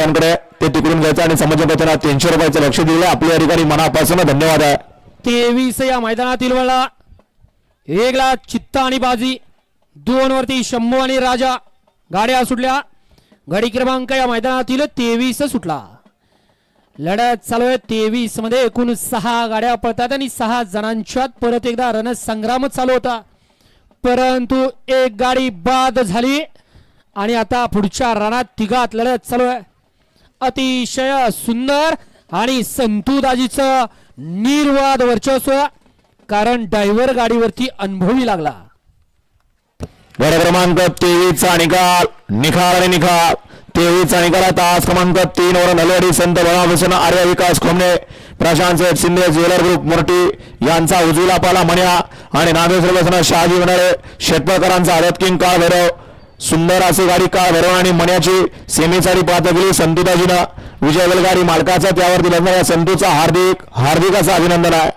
ते तिकडून घ्यायचं आणि समजपत्रात 300 रुपयाचं लक्ष दिलं आपल्या अधिकारी मनापासून धन्यवाद आहे. 23 या मैदानातील वळला एकला चित्ता आणि बाजी 2 वरती शंभू आणि राजा गाड्या सुटल्या. गाडी क्रमांक या मैदानातील 23 सुटला. लढत चालू आहे 23 मध्ये एकूण 6 गाड्या पळतात आणि 6 जणांच्यात परत एकदा रणसंग्राम चालू होता परंतु एक गाडी बाद झाली आणि आता पुढच्या रणात तिघात लढत चालू आहे. अतिशय सुंदर आणि संतुदाजीचं निर्वाद वर्चस्व कारण ड्रायव्हर गाडीवरती अनुभवी लागला. गड क्रमांक 23 चा निकाल निखार आणि निखार 23 चा निकाल तास क्रमांक 3 वर नलवाडी संत भगवान आर्य विकास खोमणे प्रशांत शिंदे ज्वेलर ग्रुप मोर्टी यांचा उजवीला पाला मण्या आणि नागेश्वर शहाजी होणारे शेतकऱ्यांचा आदत किंग काळ भैरव सुंदर अशी गाडी काळ भैरव आणि मण्याची सेमीसाठी पाहत गेली संतुदाजीनं विजय बैलगाडी मालकाचा त्यावरती बसणाऱ्या संतूचा हार्दिक हार्दिक असं अभिनंदन आहे.